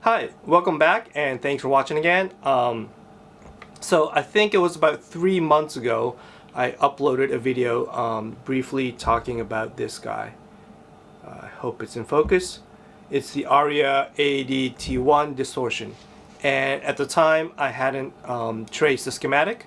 Hi, welcome back and thanks for watching again. So I think it was about 3 months ago I uploaded a video briefly talking about this guy. I hope it's in focus. It's the Aria ADT-1 distortion, and at the time I hadn't traced the schematic,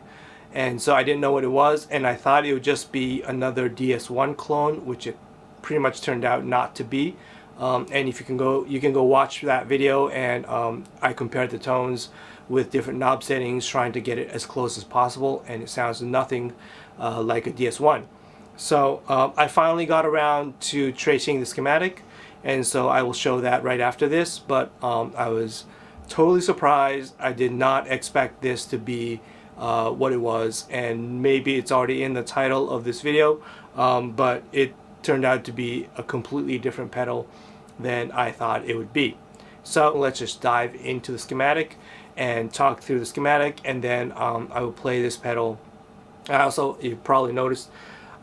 and so I didn't know what it was, and I thought it would just be another DS1 clone, which it pretty much turned out not to be. And if you can go watch that video, and I compared the tones with different knob settings, trying to get it as close as possible, and it sounds nothing like a DS1. So I finally got around to tracing the schematic, and so I will show that right after this. But I was totally surprised. I did not expect this to be what it was, and maybe it's already in the title of this video, but it turned out to be a completely different pedal than I thought it would be. So let's just dive into the schematic and talk through the schematic, and then I will play this pedal. I also, you probably noticed,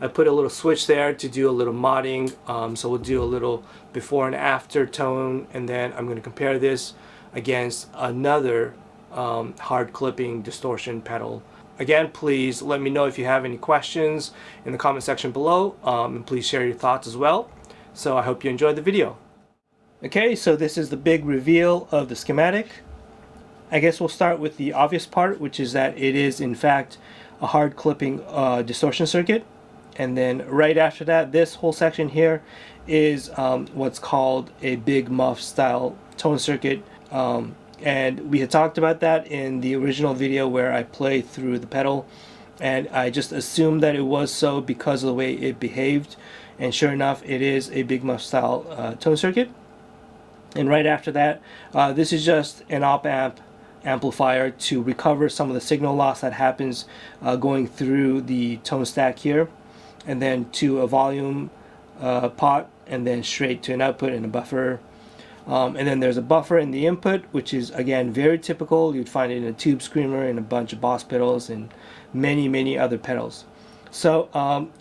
I put a little switch there to do a little modding, so we'll do a little before and after tone, and then I'm going to compare this against another hard clipping distortion pedal. Again, please let me know if you have any questions in the comment section below, and please share your thoughts as well. So I hope you enjoyed the video. Okay, so this is the big reveal of the schematic. I guess we'll start with the obvious part, which is that it is in fact a hard clipping distortion circuit. And then right after that, this whole section here is what's called a Big Muff style tone circuit. And we had talked about that in the original video where I played through the pedal, and I just assumed that it was so because of the way it behaved, and sure enough it is a Big Muff style tone circuit. And right after that, this is just an op-amp amplifier to recover some of the signal loss that happens going through the tone stack here, and then to a volume pot, and then straight to an output and a buffer. And then there's a buffer in the input, which is again very typical. You'd find it in a tube screamer and a bunch of Boss pedals and many other pedals. So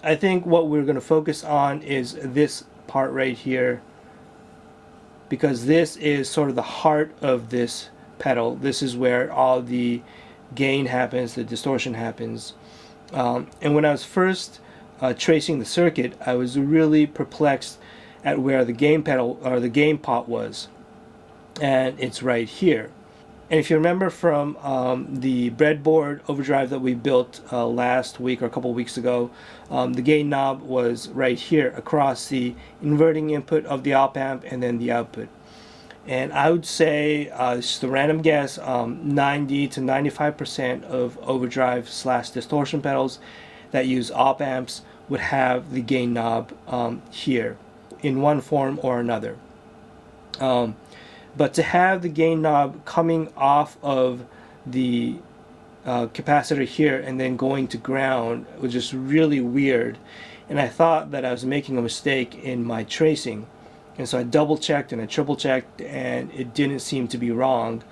I think what we're going to focus on is this part right here, because this is sort of the heart of this pedal. This is where all the gain happens, the distortion happens. And when I was first tracing the circuit, I was really perplexed at where the gain pedal or the gain pot was, and it's right here. And if you remember from the breadboard overdrive that we built last week or a couple weeks ago, the gain knob was right here across the inverting input of the op amp and then the output. And I would say, just a random guess, 90 to 95% of overdrive / distortion pedals that use op amps would have the gain knob here in one form or another. But to have the gain knob coming off of the capacitor here and then going to ground was just really weird, and I thought that I was making a mistake in my tracing, and so I double checked and I triple checked, and it didn't seem to be wrong.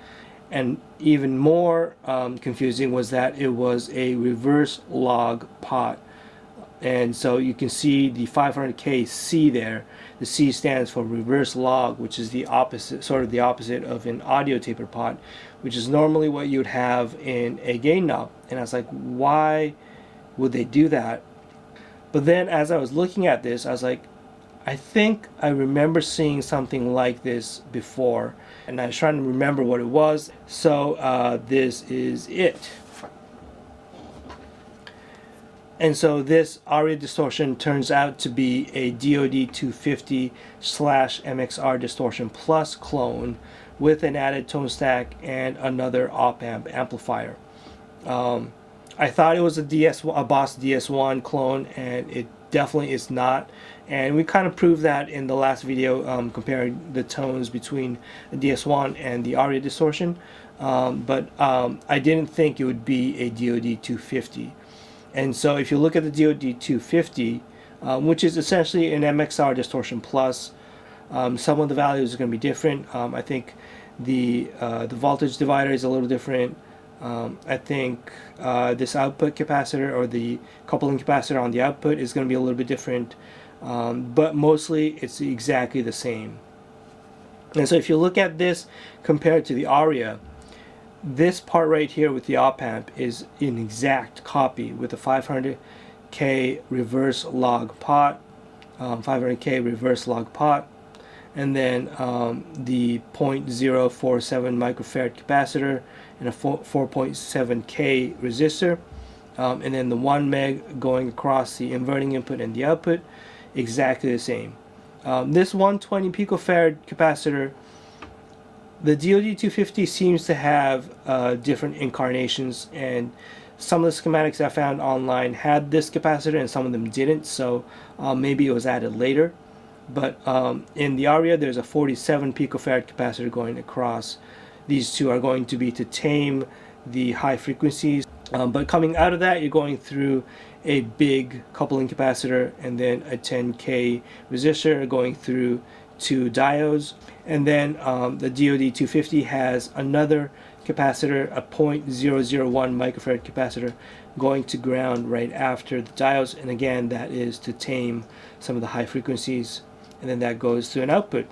And even more confusing was that it was a reverse log pot. And so you can see the 500K C there. The C stands for reverse log, which is the opposite, sort of the opposite of an audio taper pot, which is normally what you would have in a gain knob. And I was like, why would they do that? But then as I was looking at this, I was like, I think I remember seeing something like this before, and I was trying to remember what it was. So this is it. And so this Aria Distortion turns out to be a DOD 250 / MXR Distortion Plus clone with an added tone stack and another op-amp amplifier. I thought it was a Boss DS1 clone, and it definitely is not. And we kind of proved that in the last video, comparing the tones between the DS1 and the Aria Distortion. But I didn't think it would be a DOD 250. And so if you look at the DOD 250, which is essentially an MXR Distortion Plus, some of the values are going to be different. I think the voltage divider is a little different. I think this output capacitor, or the coupling capacitor on the output, is going to be a little bit different. But mostly it's exactly the same. And so if you look at this compared to the Aria, this part right here with the op amp is an exact copy with a 500K reverse log pot, 500K reverse log pot, and then the 0.047 microfarad capacitor and a 4.7K resistor, and then the 1 meg going across the inverting input and the output, exactly the same. This 120 picofarad capacitor, the DOD-250 seems to have different incarnations, and some of the schematics I found online had this capacitor and some of them didn't, so maybe it was added later. But in the Aria, there's a 47 picofarad capacitor going across. These two are going to be to tame the high frequencies. But coming out of that, you're going through a big coupling capacitor and then a 10K resistor going through 2 diodes. And then the DOD-250 has another capacitor, a 0.001 microfarad capacitor going to ground right after the diodes, and again that is to tame some of the high frequencies, and then that goes to an output.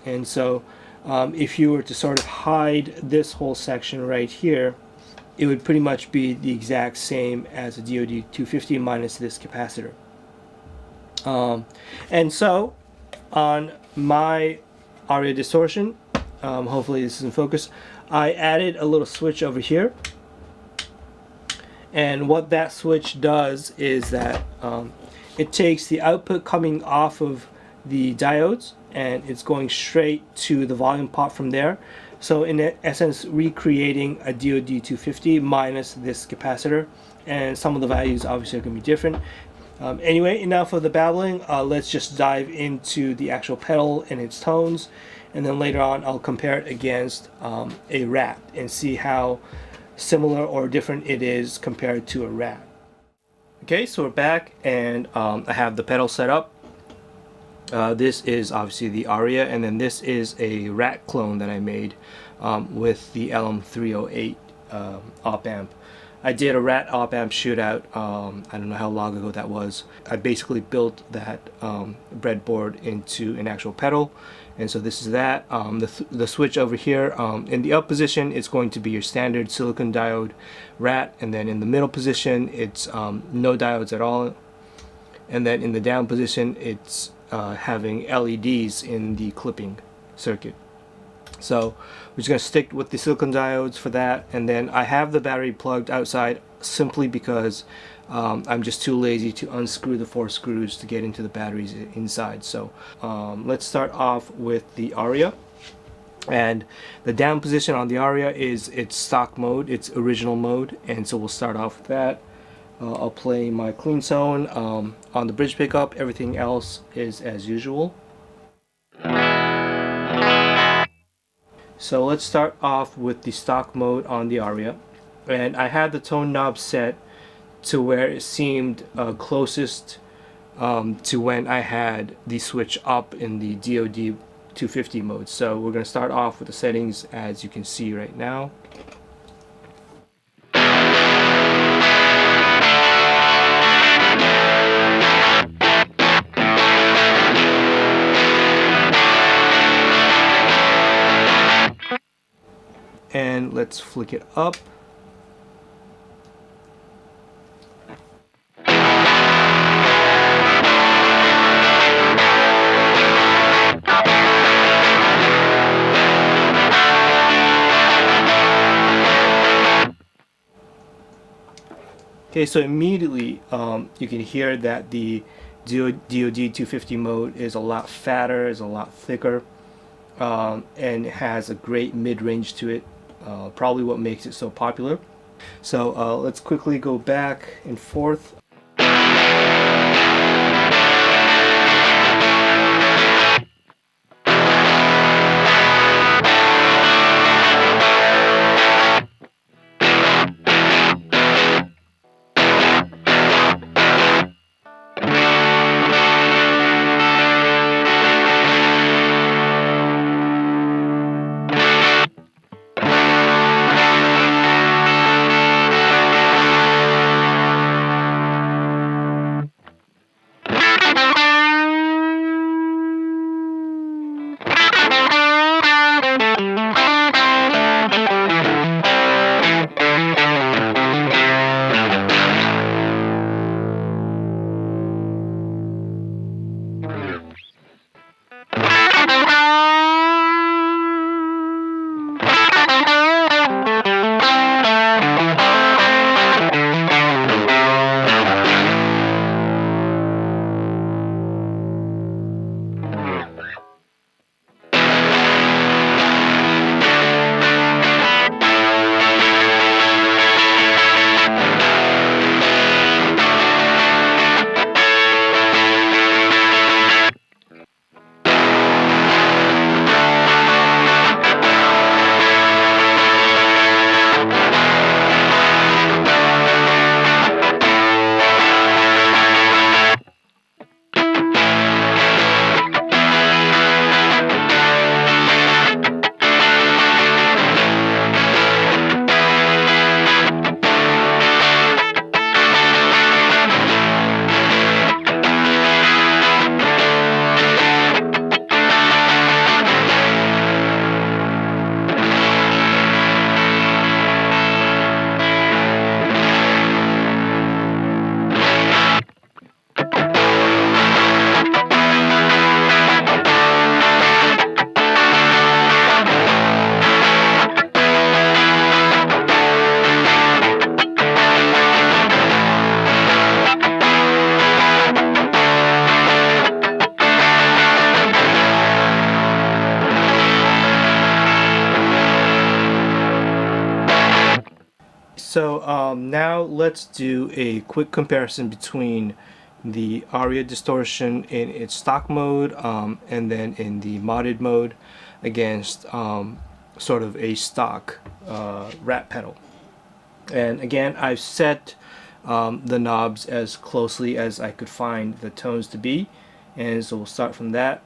And so if you were to sort of hide this whole section right here, it would pretty much be the exact same as a DOD-250 minus this capacitor. And so on my Aria Distortion, hopefully this is in focus, I added a little switch over here, and what that switch does is that it takes the output coming off of the diodes and it's going straight to the volume pot from there. So in essence, recreating a DOD-250 minus this capacitor, and some of the values obviously are going to be different. Anyway, enough of the babbling. Let's just dive into the actual pedal and its tones, and then later on I'll compare it against a Rat and see how similar or different it is compared to a Rat. Okay, so we're back, and I have the pedal set up. This is obviously the Aria, and then this is a Rat clone that I made with the LM308 op amp. I did a Rat op amp shootout, I don't know how long ago that was. I basically built that breadboard into an actual pedal, and so this is that. The switch over here, in the up position, it's going to be your standard silicon diode Rat, and then in the middle position, it's no diodes at all, and then in the down position, it's having LEDs in the clipping circuit. So we're just going to stick with the silicon diodes for that, and then I have the battery plugged outside simply because I'm just too lazy to unscrew the 4 screws to get into the batteries inside. So let's start off with the Aria, and the down position on the Aria is its stock mode, its original mode, and so we'll start off with that. I'll play my clean tone on the bridge pickup. Everything else is as usual. So let's start off with the stock mode on the Aria, and I had the tone knob set to where it seemed closest to when I had the switch up in the DOD-250 mode. So we're going to start off with the settings as you can see right now. And let's flick it up. Okay, so immediately you can hear that the DOD-250 mode is a lot fatter, is a lot thicker, and has a great mid-range to it. Probably what makes it so popular. So let's quickly go back and forth. So now let's do a quick comparison between the Aria Distortion in its stock mode and then in the modded mode against sort of a stock rat pedal. And again, I've set the knobs as closely as I could find the tones to be, and so we'll start from that.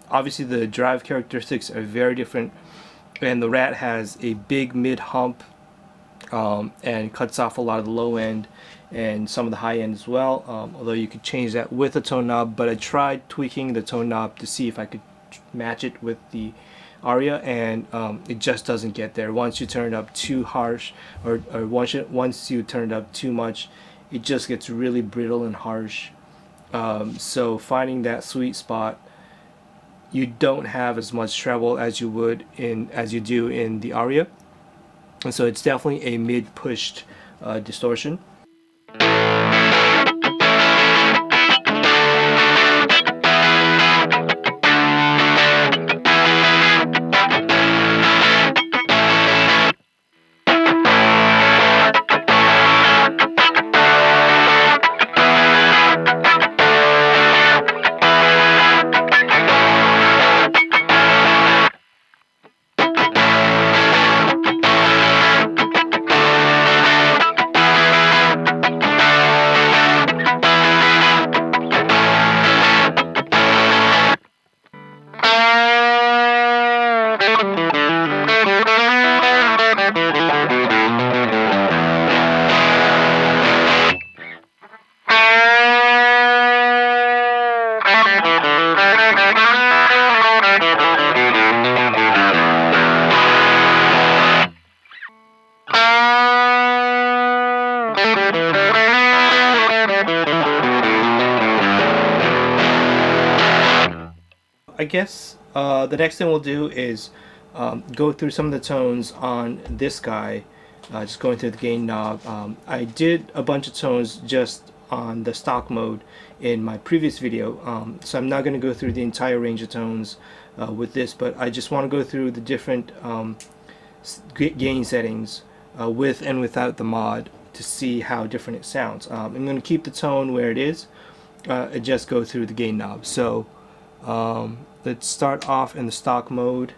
Obviously the drive characteristics are very different, and the Rat has a big mid hump and cuts off a lot of the low end and some of the high end as well, although you could change that with a tone knob. But I tried tweaking the tone knob to see if I could match it with the Aria, and it just doesn't get there. Once you turn it up too harsh, or once you turn it up too much, it just gets really brittle and harsh. So finding that sweet spot, you don't have as much treble as you do in the Aria, and so it's definitely a mid-pushed distortion. I guess the next thing we'll do is go through some of the tones on this guy, just going through the gain knob. I did a bunch of tones just on the stock mode in my previous video, so I'm not going to go through the entire range of tones with this, but I just want to go through the different gain settings with and without the mod to see how different it sounds. I'm going to keep the tone where it is and just go through the gain knob. So let's start off in the stock mode.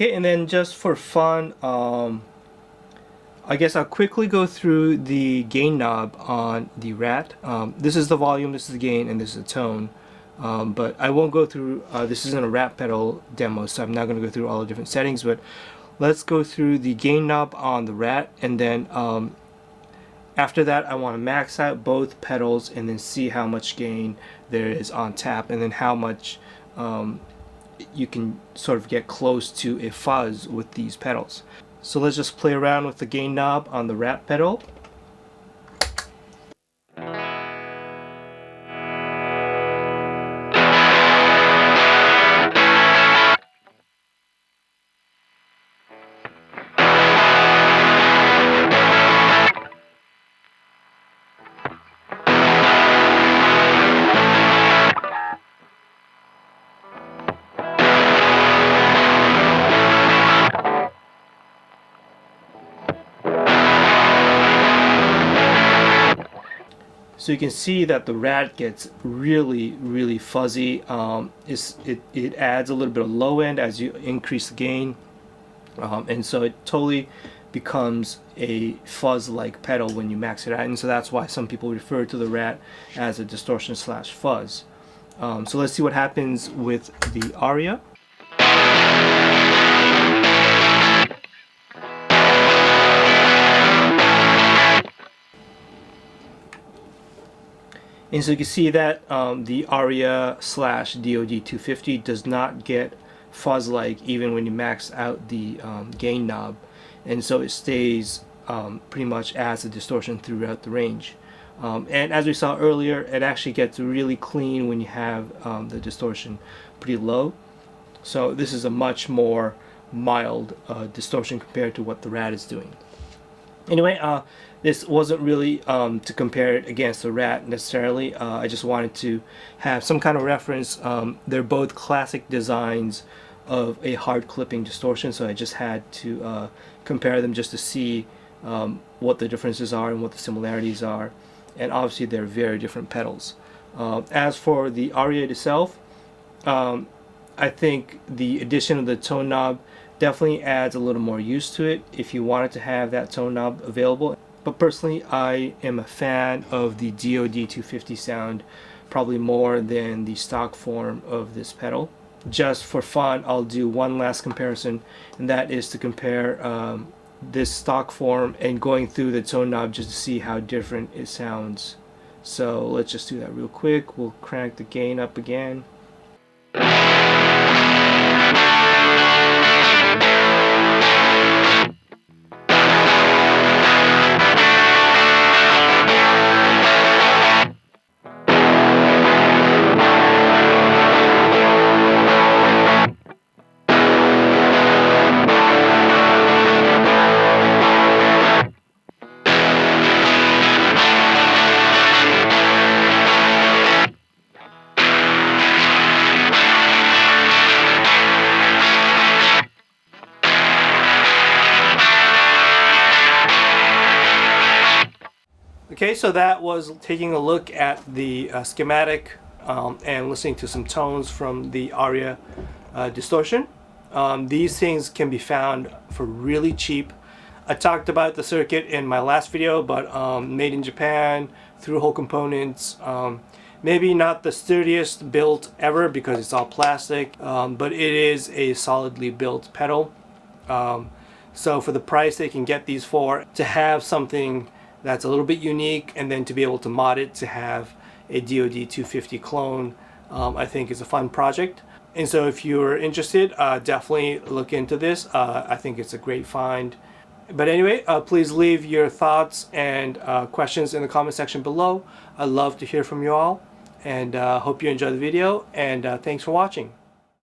Okay, and then just for fun, I guess I'll quickly go through the gain knob on the Rat. This is the volume, this is the gain, and this is the tone. But I won't go through, this isn't a Rat pedal demo, so I'm not going to go through all the different settings, but let's go through the gain knob on the Rat, and then after that I want to max out both pedals and then see how much gain there is on tap, and then how much you can sort of get close to a fuzz with these pedals. So let's just play around with the gain knob on the Rat pedal. So you can see that the Rat gets really fuzzy. It adds a little bit of low end as you increase the gain, and so it totally becomes a fuzz-like pedal when you max it out, and so that's why some people refer to the Rat as a distortion slash fuzz. So let's see what happens with the Aria. And so you can see that the Aria slash DOD 250 does not get fuzz-like even when you max out the gain knob, and so it stays pretty much as a distortion throughout the range. And as we saw earlier, it actually gets really clean when you have the distortion pretty low. So this is a much more mild distortion compared to what the Rat is doing. Anyway, this wasn't really to compare it against the Rat necessarily. I just wanted to have some kind of reference. They're both classic designs of a hard clipping distortion, so I just had to compare them just to see what the differences are and what the similarities are. And obviously they're very different pedals. As for the Aria itself, I think the addition of the tone knob definitely adds a little more use to it if you wanted to have that tone knob available. But personally, I am a fan of the DOD 250 sound probably more than the stock form of this pedal. Just for fun, I'll do one last comparison, and that is to compare this stock form and going through the tone knob just to see how different it sounds. So let's just do that real quick. We'll crank the gain up again. Okay, so that was taking a look at the schematic and listening to some tones from the Aria Distortion. These things can be found for really cheap. I talked about the circuit in my last video, but made in Japan, through-hole components, maybe not the sturdiest built ever because it's all plastic, but it is a solidly built pedal. So for the price they can get these for, to have something that's a little bit unique and then to be able to mod it to have a DOD 250 clone, I think is a fun project. And so if you're interested, definitely look into this. I think it's a great find. But anyway, please leave your thoughts and questions in the comment section below. I'd love to hear from you all, and hope you enjoy the video, and thanks for watching.